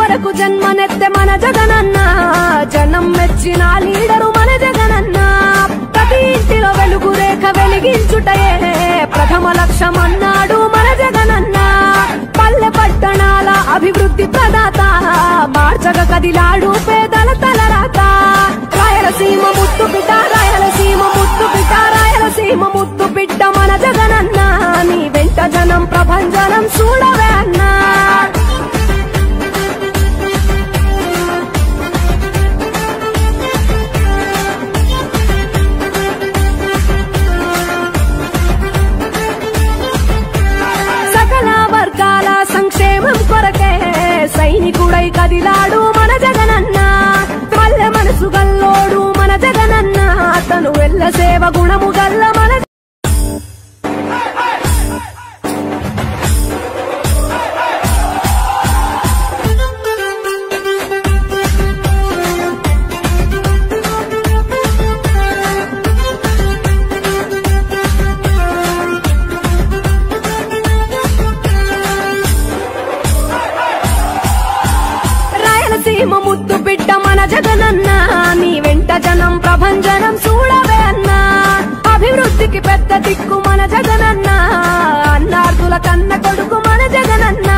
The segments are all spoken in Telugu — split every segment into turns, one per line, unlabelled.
కొరకు జన్మనెత్తె మన జగనన్న జనం మెచ్చిన లీడరు మన జగనన్న ప్రతి ఇంటిలో వెలుగు రేఖ వెలిగించుటయే ప్రథమ లక్ష్యమన్నాడు మన జగనన్న పల్లె పట్టణాల అభివృద్ధి ప్రదాత మార్చగ కదిలాడు పేదల తలరాత రాయలసీమ ముద్దు బిడ్డ రాయలసీమ ముద్దు బిడ్డ రాయలసీమ ముద్దు బిడ్డ మన జగనన్న నీ వెంట జనం ప్రభంజనం చూడవే అన్నా సంక్షేమం కొరకే సైనికుడై కదిలాడు మన జగనన్న పల్లె మనసు గల్లోడు మన జగనన్న అతను వెళ్ళ సేవ గుణము గల్ల మన ముద్దు బిడ్డ మన జగనన్న నీ వెంట జనం ప్రభంజనం చూడవే అన్నా అభివృద్ధికి పెద్ద దిక్కు మన జగనన్న అన్నార్థుల కన్న కొడుకు మన జగనన్న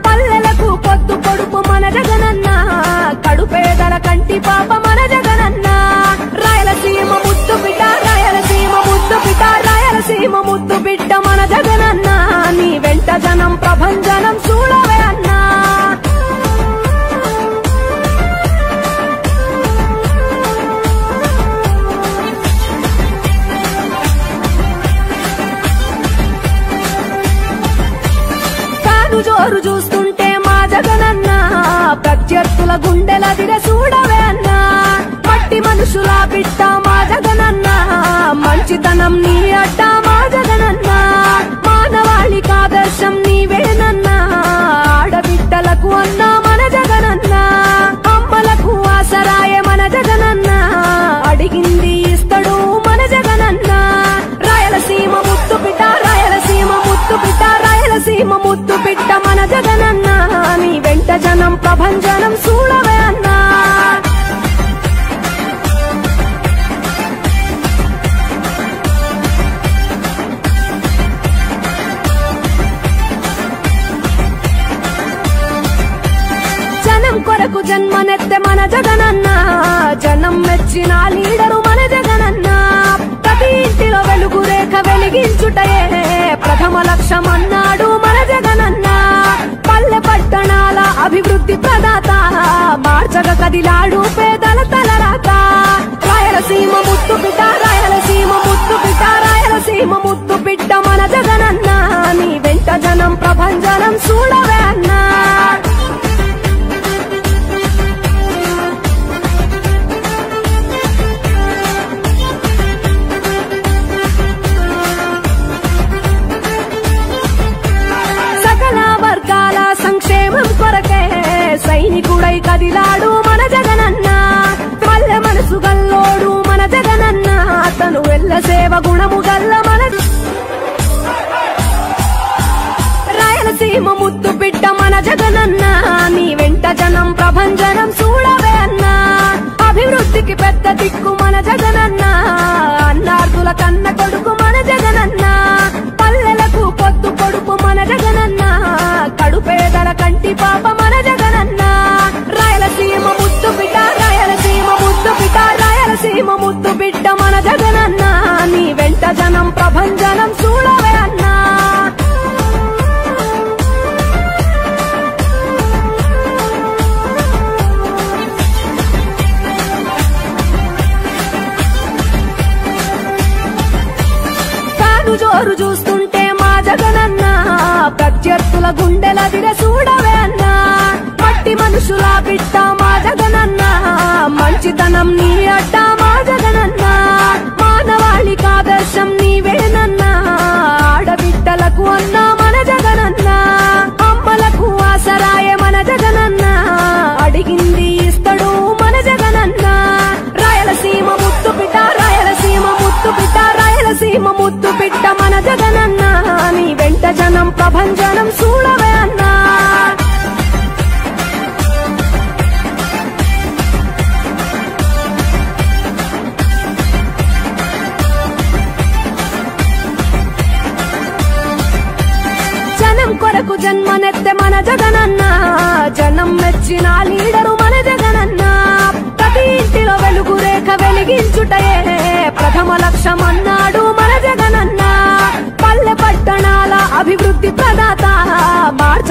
పల్లెలకు పొద్దు కొడుకు మన జగనన్న కడుపేదల కంటి పాప మన జగనన్న రాయలసీమ ముద్దు బిడ్డ రాయలసీమ ముద్దు బిడ్డ రాయలసీమ ముద్దు బిడ్డ మన జగనన్న నీ వెంట జనం ప్రభంజనం చూడవే అన్నా జోరు చూస్తుంటే మా జగనన్న ప్రత్యర్థుల గుండెల దిర చూడవే అన్నా మట్టి మనుషుల బిడ్డ మా జగనన్న మంచితనం నీ అడ్డ మా జగనన్న మానవాళికి ఆదర్శం నీవేనన్నా ఆడబిడ్డలకు అన్నా మన జగనన్న అమ్మలకు ఆసరాయ మన జగనన్న అడిగింది ఇస్తడు మన జగనన్న రాయలసీమ ముద్దు బిడ్డ రాయలసీమ ముద్దు బిడ్డ రాయలసీమ ముద్దు బిడ్డ మన జగనన్న నీ వెంట జనం ప్రభంజనం చూడవే అన్నా జనం కొరకు జన్మనెత్తె మన జగనన్న జనం మెచ్చిన లీడరు మన జగనన్న ప్రతి ఇంటిలో వెలుగు రేఖ వెలిగించుటయే ప్రథమ లక్ష్యమన్నాడు మన జగనన్న పల్లె పట్టణాల అభివృద్ధి ప్రదాత మార్చగ కదిలాడు పేదల తలరాత రాయలసీమ ముద్దు బిడ్డ రాయలసీమ ముద్దు బిడ్డ రాయలసీమ ముద్దు బిడ్డ మన జగనన్న నీ వెంట జనం ప్రభంజనం చూడవే అన్నా సంక్షేమం కొరకే సైనికుడై కదిలాడు మన జగనన్న పల్లె మనసు గల్లోడు మన జగనన్న అతను వెళ్ళ సేవ గుణము గల్ల మన రాయలసీమ ముద్దు బిడ్డ మన జగనన్న నీ వెంట జనం ప్రభంజనం చూడవే అన్నా అభివృద్ధికి పెద్ద దిక్కు మన జగనన్న అన్నార్థుల కన్న కొడుకు మన జగనన్న పల్లెలకు పొద్దు కొడుకు మన జగనన్న కడుపేదల కంటి పాప మన జగనన్న రాయలసీమ ముద్దు బిడ్డ రాయలసీమ ముద్దు బిడ్డ రాయలసీమ ముద్దు బిడ్డ మన జగనన్న నీ వెంట జనం ప్రభంజనం చూడవే అన్నా జోరు చూస్తుంటే మా జగనన్న ప్రత్యర్థుల గుండెల దిర చూడవే అన్నా మట్టి మనుషుల బిడ్డ మా జగనన్న మంచితనం నీ అడ్డ మా జగనన్న మానవాళికి ఆదర్శం నీవేనన్నా ఆడబిడ్డలకు అన్నా మన జగనన్న అమ్మలకు ఆసరాయ మన జగనన్న అడిగింది ఇస్తడు మన జగనన్న రాయలసీమ ముద్దు బిడ్డ రాయలసీమ ముద్దు బిడ్డ రాయలసీమ ముద్దు బిడ్డ మన జగనన్న నీ వెంట జనం ప్రభంజనం చూడవే అన్నా పేదలకు జన్మనెత్తె మన జగనన్న జనం మెచ్చిన లీడరు మన జగనన్న ప్రతి ఇంటిలో వెలుగు రేఖ వెలిగించుటయే ప్రథమ లక్ష్యమన్నాడు మన జగనన్న పల్లె పట్టణాల అభివృద్ధి ప్రదాత మార్చ